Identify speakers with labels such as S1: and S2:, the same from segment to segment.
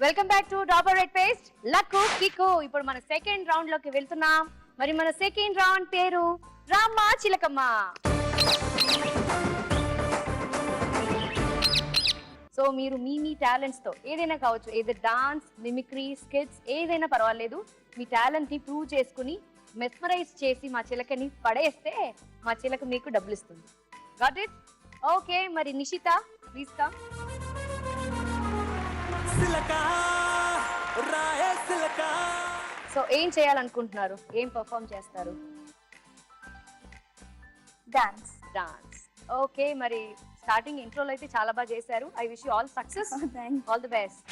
S1: Welcome back to Dabur red paste luck kick. ఇప్పుడు మన second round లోకి వెళ్తున్నాం. మరి మన సెకండ్ రౌండ్ పేరు రామ్మ చిలకమ్మ. సో మీరు మీ టాలెంట్స్ తో ఏదైనా కావచ్చు, ఏదైనా డాన్స్, మిమిక్రీ, స్కిట్స్ ఏదైనా పర్వాలేదు, మీ టాలెంట్ ని ప్రూవ్ చేసుకుని మెస్మరైజ్ చేసి మా చిలకని పడేస్తే మా చిలక మీకు డబ్బులు ఇస్తుంది. Got it? ఓకే, మరి నిషిత ప్లీజ్ కమ్. సో ఏం చేయాలనుకుంటున్నారు? ఏం పర్ఫామ్ చేస్తారు?
S2: డాన్స్.
S1: డాన్స్. ఓకే, మరి స్టార్టింగ్ ఇంట్రోలో అయితే చాలా బాగా చేశారు. I wish you all success, all the best.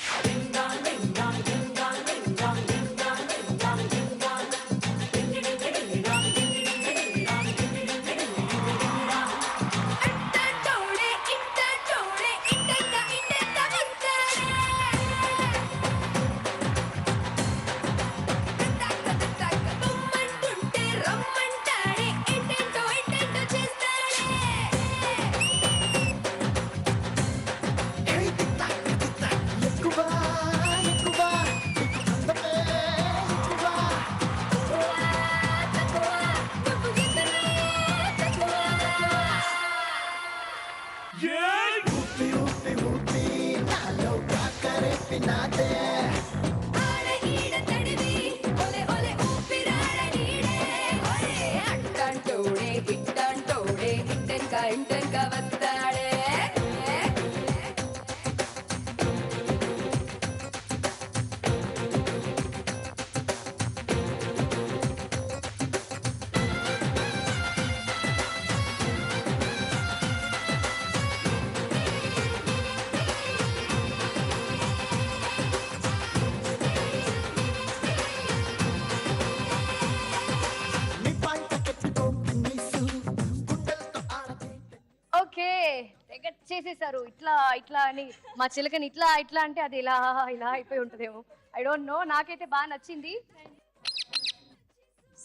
S1: చేసేసారు ఇట్లా ఇట్లా అని. మా చిలకని ఇట్లా ఇట్లా అంటే అది ఇలా ఇలా అయిపోయి ఉంటుందేమో, ఐ డోంట్ నో. నాకైతే బాగా నచ్చింది.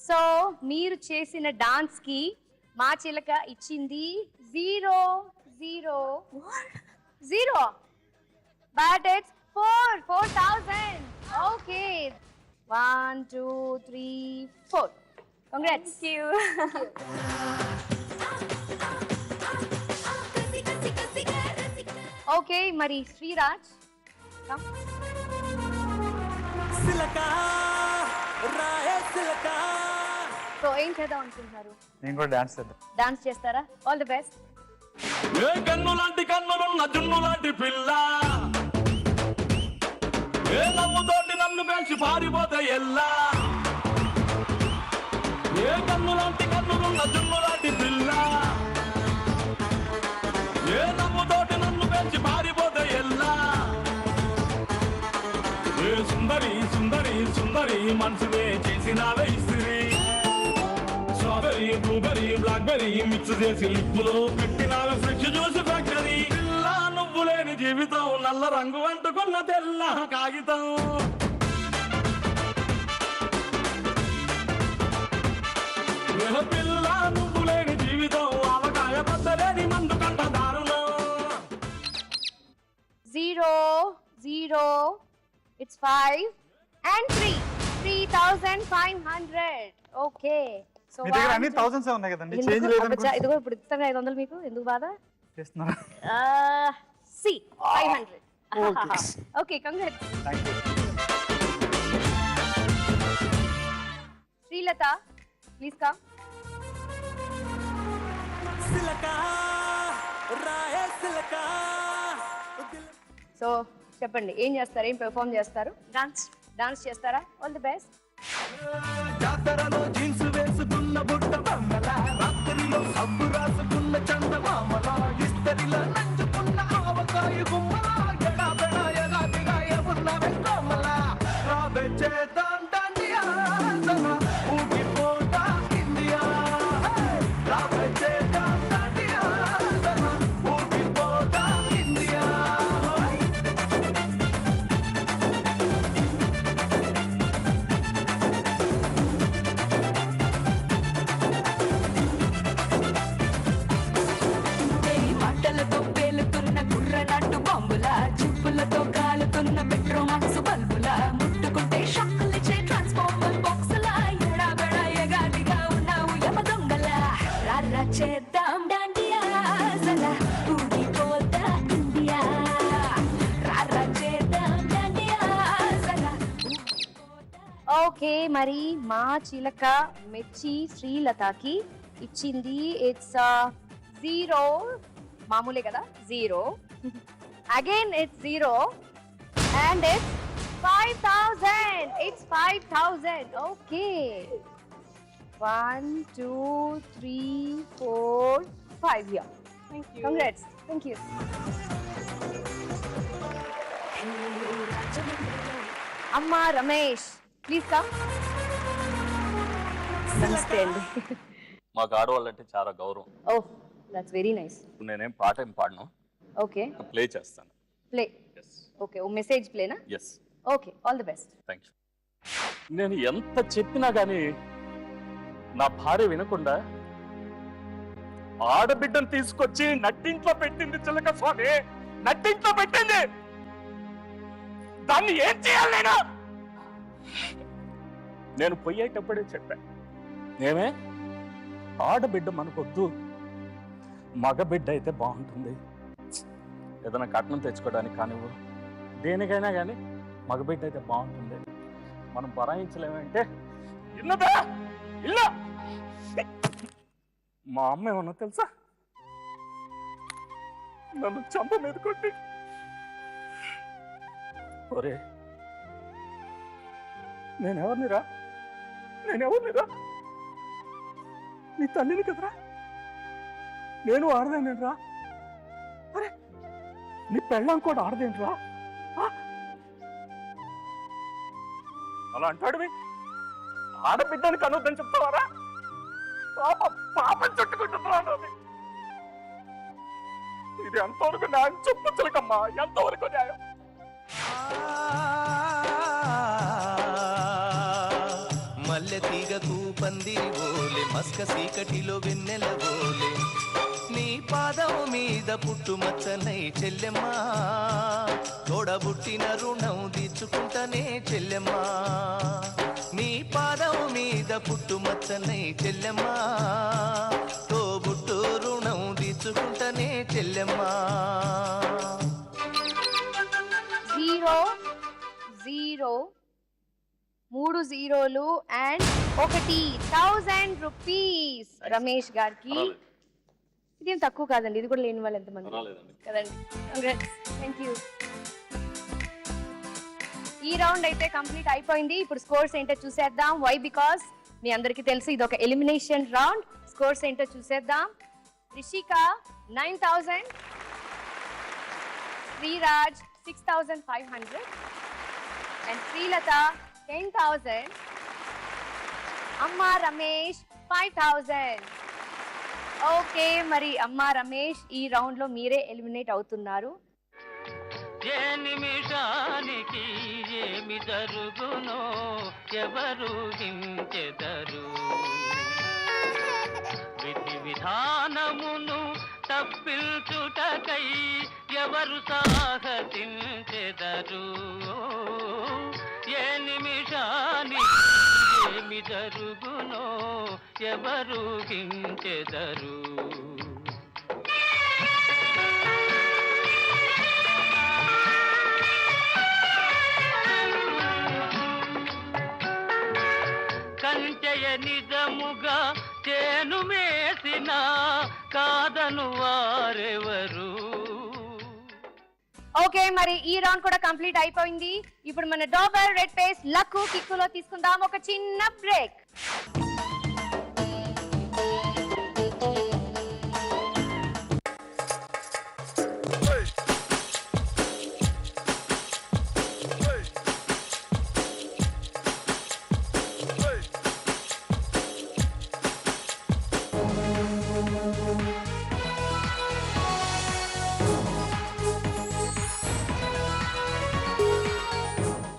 S1: సో మీరు చేసిన డాన్స్ కి మా చిలక ఇచ్చింది 0 0 0. But it's 4000. Okay, 1 2 3 4. Congrats.
S2: Thank you.
S1: Okay, మరి శ్రీరాజ్ సో ఏం చేద్దాం అనుకుంటున్నారు?
S3: నేను కూడా డాన్స్ చేద్దాం.
S1: డాన్స్ చేస్తారా? All the best.
S4: ఏ కన్ను లాంటి కన్నులున్న జున్ను లాంటి పిల్ల, ఏ నవ్వుతోటి నన్ను కలిసి పారిపోతే ఎల్లా. ఏ కన్ను లాంటి కన్నులున్న జున్ను లాంటి పిల్ల, ఏ నవ్వుతోటి నన్ను కలిసి పారిపోతే ఎల్లా. ఏ సుందరి సుందరి సుందరి మనసునే చేసినావే ఇస్త్రీ. స్ట్రాబెరీ బ్లూబెరీ బ్లాక్బెరీ మిక్స్ చేసి లిప్పులో పెట్టినావే ఫ్రెష్ జ్యూస్ ఫ్యాక్టరీ. పిల్ల నువ్వు లేని జీవితం నల్ల రంగు అంటుకున్న తెల్ల కాగితం. పిల్ల నువ్వు లేని జీవితం ఆవకాయ పచ్చలేని మందు కంట దారుణం.
S1: 0 0. It's 5 and 3. 3500. ఓకే, సో
S3: మీ దగ్గర అన్ని థౌసండ్స్ ఉన్నాయి కదండి, చేంజ్ లేదనుకుంటా.
S1: ఇదిగో ఇప్పుడు ఇస్తాను 500 మీకు. ఎందుకు బాధ?
S3: చేస్తున్నా.
S1: సి 500. Okay, congrats.
S3: Thank you.
S1: Srilatha please come. So చెప్పండి, ఏం చేస్తారు? ఏం పెర్ఫార్మ్ చేస్తారు?
S2: Dance.
S1: డాన్స్ చేస్తారా? All the best.
S4: జాతరలో జీన్స్ వేసుకున్న బుట్ట బొమ్మల, రాత్రిలో సబ్బు రాసుకున్న చందమామల, ఇస్తరిలో నంచుకున్న ఆవకాయ గుమ్మల, ఎడాపెడ ఎగాదిగా ఎవున్న వెంకమ్మల, రాబే చేద్దాం దండియా ఊగిపోతా ఇండియా. రాబే చేద్దాం దండియా ఊగిపోతా ఇండియా.
S2: చేద్దాం డాండియా సలా ఊగిపోతా ఇండియా రారా చేద్దాం డాండియా సలా
S1: ఓకే మరి మా చిలక మెచ్చి శ్రీలతకి ఇచ్చింది ఇట్స్ 0 మామూలే కదా 0 again it's 0 and it's 5,000 it's 5,000 okay 1 2 3 4 5 yeah congrats thank you అమ్మా రమేష్ ప్లీజ్ కమ్ నమస్తే అండి
S5: మాకు ఆడవాళ్ళంటే చాలా గౌరవం.
S1: ఓ దట్స్ వెరీ నైస్
S5: నేనేం పాట ఏం పాడను,
S1: ఓకే
S5: ప్లే చేస్తాను.
S1: ప్లే ఓకే ఓ మెసేజ్ ప్లేనా
S5: yes,
S1: okay all the best
S5: thank you. నేను ఎంత చెప్పినా కానీ నా భార్య వినకుండా ఆడబిడ్డను తీసుకొచ్చి నట్టింట్లో పెట్టింది చిలక స్వామి, నట్టింట్లో పెట్టింది. దాన్ని ఏం చేయాలి నేను పోయేటప్పుడే చెప్పాను, ఏమే ఆడబిడ్డ మనకొద్దు, మగబిడ్డ అయితే బాగుంటుంది. ఏదైనా కట్నం తెచ్చుకోవడానికి కానివ్వు, దేనికైనా కానీ మగబిడ్డ అయితే బాగుంటుంది, మనం బరాయించలేమంటే ఇన్నదా ఇల్లా. మా అమ్మ ఏమన్నా తెలుసా, నన్ను చంప మీద కొట్టి, ఒరే నేనెవరినిరా నీ తల్లిని కదరా, నేను ఆడదానేరా, అరే నీ పెళ్ళం కూడా ఆడదేంట్రా అలా అంటాడు. ఆడబిడ్డని కనొద్దని చెప్తావారా, పాపం చుట్టుకుంటున్నాను. ఇది ఎంతవరకు న్యాయం చెప్పు చిలకమ్మా, ఎంతవరకు న్యాయం?
S6: మల్లె తీగకు పందిరి ఓలే, మస్క సీకటిలో వెన్నెల ఓలే, నీ పాదం మీద పుట్టుమచ్చనై చెల్లెమ్మా, తోడబుట్టిన రుణం తీర్చుకుంటనే చెల్లెమ్మా, నీ పాదం మీద పుట్టుమచ్చనై చెల్లెమ్మా, తోబుట్టు రుణం తీర్చుకుంటనే చెల్లెమ్మా.
S1: 0 0 3 జీరోలు అండ్ 1,000 రూపీస్ రమేష్ గారికి. ఇదేం తక్కువ కాదండి, ఇది కూడా లేని వాళ్ళు ఎంతమంది కదండి. Thank you. ఈ రౌండ్ అయితే కంప్లీట్ అయిపోయింది. ఇప్పుడు స్కోర్స్ ఏంటో చూసేద్దాం. వై బికాస్ మీ అందరికీ తెలుసు ఇది ఒక ఎలిమినేషన్ రౌండ్. స్కోర్స్ ఏంటో చూసేద్దాం. రిషిక 9,000, శ్రీరాజ్ 6,500 అండ్ శ్రీలత 10,000, అమ్మ రమేష్ 5,000. ఓకే మరి అమ్మ రమేష్ ఈ రౌండ్ లో మీరే ఎలిమినేట్ అవుతున్నారు.
S7: ఏ నిమిషానికి ఏమి జరుగునో ఎవరు హించెదరు, విధి విధానమును తప్పించుటకై ఎవరు సాహసించెదరు, ఏ నిమిషానికి ఏమి జరుగునో ఎవరు హించెదరు. కంచెయ నిజముగా చేను మేసిన కాదను వారెవరు.
S1: ఓకే మరి ఈ రౌండ్ కూడా కంప్లీట్ అయిపోయింది. ఇప్పుడు మన డాబర్ రెడ్ పేస్ లక్కు కిక్కులో తీసుకుందాం ఒక చిన్న బ్రేక్.